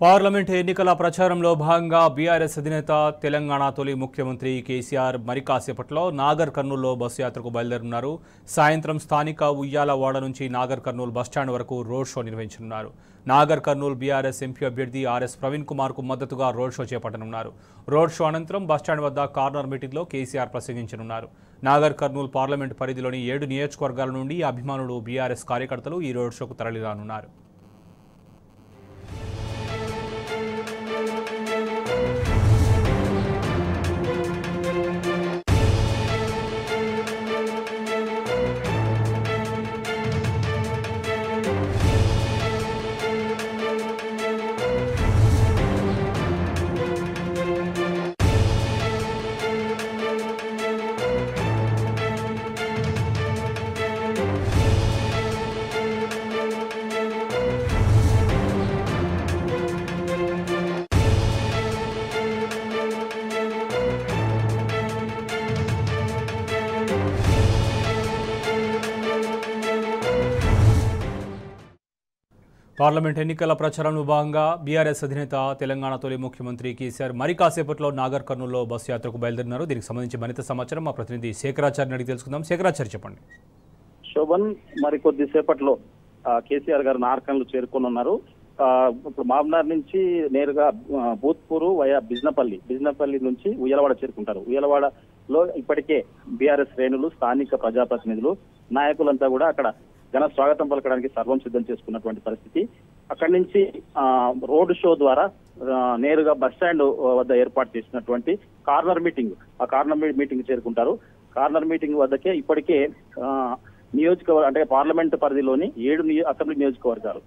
Parliament ఎన్నికల ప్రచారంలో భాగంగా బీఆర్ఎస్ అధినేత తెలంగాణ తొలి ముఖ్యమంత్రి కేసీఆర్ మరి కాసేపట్లో నాగర్ కర్నూల్లో బస్సు యాత్రకు బయలుదేరున్నారు. సాయంత్రం స్థానిక ఉయ్యాలవాడ నుంచి నాగర్ కర్నూల్ బస్టాండ్ వరకు రోడ్ షో నిర్వహించనున్నారు. నాగర్ కర్నూల్ బీఆర్ఎస్ ఎంపీ అభ్యర్థి ఆర్ఎస్ ప్రవీణ్ కుమార్ కు మద్దతుగా రోడ్ షో చేపట్టనున్నారు. రోడ్ షో అనంతరం బస్టాండ్ వద్ద కార్నర్ మీటింగ్లో కేసీఆర్ ప్రసంగించనున్నారు. నాగర్ కర్నూల్ పార్లమెంట్ పరిధిలోని 7 నియోజకవర్గాల నుండి అభిమానులు బీఆర్ఎస్ కార్యకర్తలు ఈ రోడ్ షోకు తరలిరానున్నారు. పార్లమెంట్ ఎన్నికల ప్రచారంలో భాగంగా బీఆర్ఎస్ అధినేత తెలంగాణ తొలి ముఖ్యమంత్రి కేసీఆర్ మరి కాసేపట్లో నాగర్ కర్నూల్లో బస్సు యాత్రకు బయలుదేరినారు. దీనికి సంబంధించి మరింత సమాచారం మా ప్రతినిధి శేఖరాచార్యని అడిగి తెలుసుకుందాం. శేఖరాచార్య చెప్పండి. శోభన్ మరి కొద్దిసేపట్లో కేసీఆర్ గారు నాగర్ కర్నూలు చేరుకోనున్నారు. ఇప్పుడు మామనార్ నుంచి నేరుగా భూత్పూర్ వయా బిజినపల్లి నుంచి ఉయ్యాలవాడ చేరుకుంటారు. ఉయ్యాలవాడలో ఇప్పటికే బీఆర్ఎస్ శ్రేణులు, స్థానిక ప్రజాప్రతినిధులు, నాయకులంతా కూడా అక్కడ ఘన స్వాగతం పలకడానికి సర్వం సిద్ధం చేసుకున్నటువంటి పరిస్థితి. అక్కడి నుంచి రోడ్ షో ద్వారా నేరుగా బస్ స్టాండ్ వద్ద ఏర్పాటు చేసినటువంటి కార్నర్ మీటింగ్ చేరుకుంటారు. కార్నర్ మీటింగ్ వద్దకే ఇప్పటికే నియోజకవర్గం అంటే పార్లమెంట్ పరిధిలోని 7 అసెంబ్లీ నియోజకవర్గాలు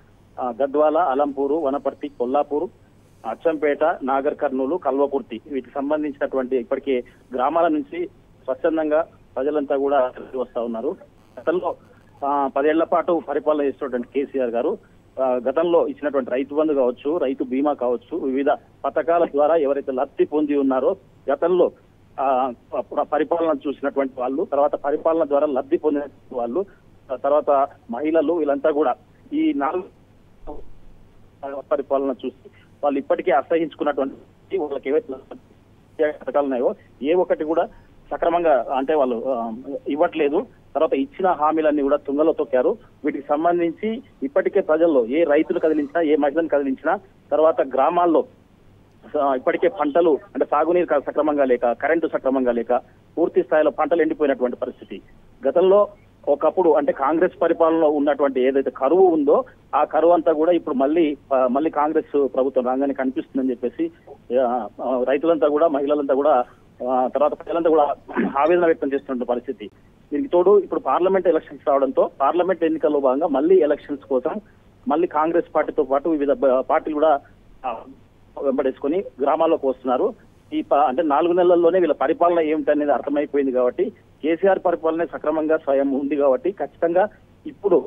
గద్వాల, అలంపూరు, వనపర్తి, కొల్లాపూర్, అచ్చంపేట, నాగర్ కర్నూలు, కల్వకుర్తి వీటికి సంబంధించినటువంటి ఇప్పటికే గ్రామాల నుంచి స్వచ్ఛందంగా ప్రజలంతా కూడా వస్తా ఉన్నారు. గతంలో 10 ఏళ్ల పాటు పరిపాలన చేస్తున్నటువంటి కేసీఆర్ గారు గతంలో ఇచ్చినటువంటి రైతు బంధు కావచ్చు, రైతు బీమా కావచ్చు, వివిధ పథకాల ద్వారా ఎవరైతే లబ్ధి పొంది ఉన్నారో గతంలో పరిపాలన చూసినటువంటి వాళ్ళు, తర్వాత పరిపాలన ద్వారా లబ్ధి పొందిన వాళ్ళు, తర్వాత మహిళలు, వీళ్ళంతా కూడా ఈ 4 పరిపాలన చూసి వాళ్ళు ఇప్పటికే అసహించుకున్నటువంటి వాళ్ళకి ఏవైతే పథకాలు ఉన్నాయో ఏ ఒక్కటి కూడా సక్రమంగా అంటే వాళ్ళు ఇవ్వట్లేదు. తర్వాత ఇచ్చిన హామీలన్నీ కూడా తుంగలో తొక్కారు. వీటికి సంబంధించి ఇప్పటికే ప్రజల్లో ఏ రైతులు కదిలించినా, ఏ మహిళలను కదిలించినా, తర్వాత గ్రామాల్లో ఇప్పటికే పంటలు అంటే సాగునీరు సక్రమంగా లేక, కరెంటు సక్రమంగా లేక పూర్తి స్థాయిలో పంటలు ఎండిపోయినటువంటి పరిస్థితి. గతంలో ఒకప్పుడు అంటే కాంగ్రెస్ పరిపాలనలో ఉన్నటువంటి ఏదైతే కరువు ఉందో ఆ కరువు అంతా కూడా ఇప్పుడు మళ్ళీ కాంగ్రెస్ ప్రభుత్వం రాగానే కనిపిస్తుందని చెప్పేసి రైతులంతా కూడా, మహిళలంతా కూడా, తర్వాత ప్రజలంతా కూడా ఆవేదన వ్యక్తం చేస్తున్న పరిస్థితి. దీనికి తోడు ఇప్పుడు పార్లమెంట్ ఎలక్షన్స్ రావడంతో పార్లమెంట్ ఎన్నికల్లో భాగంగా మళ్ళీ ఎలక్షన్స్ కోసం మళ్ళీ కాంగ్రెస్ పార్టీతో పాటు వివిధ పార్టీలు కూడా వెంబడేసుకొని గ్రామాల్లోకి వస్తున్నారు. అంటే 4 నెలల్లోనే వీళ్ళ పరిపాలన ఏమిటనేది అర్థమైపోయింది కాబట్టి, కేసీఆర్ పరిపాలన సక్రమంగా స్వయం ఉంది కాబట్టి ఖచ్చితంగా ఇప్పుడు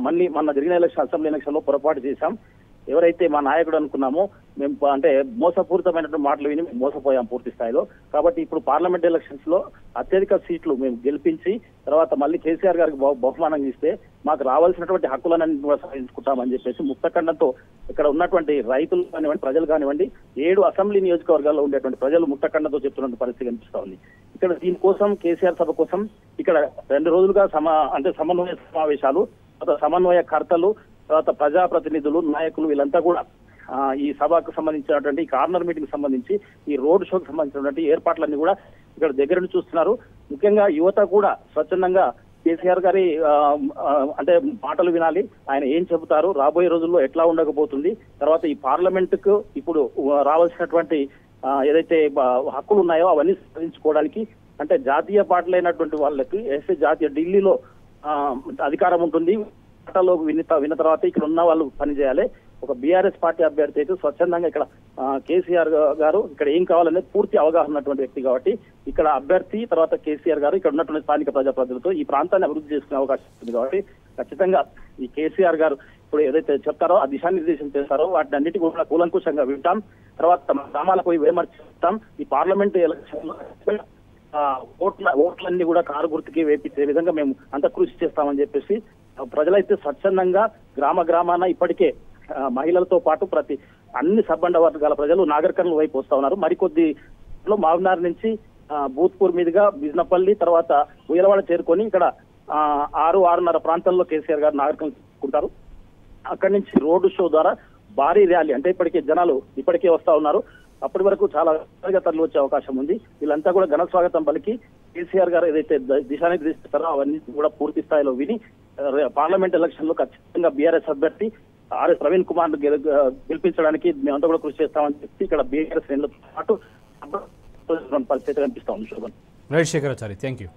మళ్ళీ మొన్న జరిగిన అసెంబ్లీ ఎలక్షన్ లో పొరపాటు చేశాం, ఎవరైతే మా నాయకుడు అనుకున్నామో మేము అంటే మోసపూరితమైనటువంటి మాటలు విని మోసపోయాం పూర్తి స్థాయిలో. కాబట్టి ఇప్పుడు పార్లమెంట్ ఎలక్షన్స్ లో అత్యధిక సీట్లు మేము గెలిపించి తర్వాత మళ్ళీ కేసీఆర్ గారికి బహుమానం ఇస్తే మాకు రావాల్సినటువంటి హక్కులన్నీ కూడా సాధించుకుంటామని చెప్పేసి ముక్తఖండంతో ఇక్కడ ఉన్నటువంటి రైతులు కానివ్వండి, ప్రజలు కానివ్వండి, 7 అసెంబ్లీ నియోజకవర్గాల్లో ఉండేటువంటి ప్రజలు ముక్తఖండంతో చెప్తున్న పరిస్థితి కనిపిస్తా ఉంది. ఇక్కడ దీనికోసం కేసీఆర్ సభ కోసం ఇక్కడ 2 రోజులుగా సమన్వయ సమావేశాలు, సమన్వయకర్తలు, తర్వాత ప్రజాప్రతినిధులు, నాయకులు వీళ్ళంతా కూడా ఈ సభకు సంబంధించినటువంటి కార్నర్ మీటింగ్ సంబంధించి ఈ రోడ్ షోకి సంబంధించినటువంటి ఏర్పాట్లన్నీ కూడా ఇక్కడ దగ్గర నుంచి చూస్తున్నారు. ముఖ్యంగా యువత కూడా స్వచ్ఛందంగా కేసీఆర్ గారి అంటే మాటలు వినాలి, ఆయన ఏం చెబుతారు, రాబోయే రోజుల్లో ఎట్లా ఉండకపోతుంది, తర్వాత ఈ పార్లమెంట్ కు ఇప్పుడు రావాల్సినటువంటి ఏదైతే హక్కులు ఉన్నాయో అవన్నీ సాధించుకోవడానికి అంటే జాతీయ పార్టీలైనటువంటి వాళ్ళకి జాతీయ ఢిల్లీలో అధికారం ఉంటుంది, పాటలో విన్న తర్వాత ఇక్కడ ఉన్న వాళ్ళు పనిచేయాలి. ఒక బీఆర్ఎస్ పార్టీ అభ్యర్థి అయితే స్వచ్ఛందంగా ఇక్కడ కేసీఆర్ గారు ఇక్కడ ఏం కావాలనేది పూర్తి అవగాహన ఉన్నటువంటి వ్యక్తి కాబట్టి ఇక్కడ అభ్యర్థి తర్వాత కేసీఆర్ గారు ఇక్కడ ఉన్నటువంటి స్థానిక ప్రజాప్రతినిధులతో ఈ ప్రాంతాన్ని అభివృద్ధి చేసుకునే అవకాశం ఉంది కాబట్టి ఖచ్చితంగా ఈ కేసీఆర్ గారు ఇప్పుడు ఏదైతే చెప్తారో ఆ దిశానిర్దేశం చేస్తారో వాటిని అన్నిటి కూడా కూలంకుషంగా వింటాం. తర్వాత గ్రామాలకు పోయి విమర్శిస్తాం. ఈ పార్లమెంట్ ఎలక్షన్ ఓట్లన్నీ కూడా కారు గుర్తుకి వేపించే విధంగా మేము అంత కృషి చేస్తామని చెప్పేసి ప్రజలైతే స్వచ్ఛందంగా గ్రామాన ఇప్పటికే మహిళలతో పాటు ప్రతి అన్ని సబ్బండ వర్గాల ప్రజలు నాగర్ కర్నూలు వైపు వస్తా ఉన్నారు. మరికొద్ది మామనార్ నుంచి భూత్పూర్ మీదుగా బిజినపల్లి తర్వాత ఉయ్యలవాడ చేరుకొని ఇక్కడ 6-6:30 ప్రాంతంలో కేసీఆర్ గారు నాగర్ కర్నూలు చేసుకుంటారు. అక్కడి నుంచి రోడ్డు షో ద్వారా భారీ ర్యాలీ, అంటే ఇప్పటికే జనాలు ఇప్పటికే వస్తా ఉన్నారు. అప్పటి వరకు చాలా తరలి వచ్చే అవకాశం ఉంది. వీళ్ళంతా కూడా ఘన స్వాగతం పలికి కేసీఆర్ గారు ఏదైతే దిశానిర్దేశిస్తారో అవన్నీ కూడా పూర్తి స్థాయిలో విని పార్లమెంట్ ఎలక్షన్ లో ఖచ్చితంగా బీఆర్ఎస్ అభ్యర్థి ఆర్ఎస్ ప్రవీణ్ కుమార్ గెలిపించడానికి మేమంతా కూడా కృషి చేస్తామని చెప్పి ఇక్కడ బీఆర్ఎస్ శ్రేణులతో పాటు పరిస్థితి కనిపిస్తా ఉంది. Shobhan. Right Shekharachari, thank you.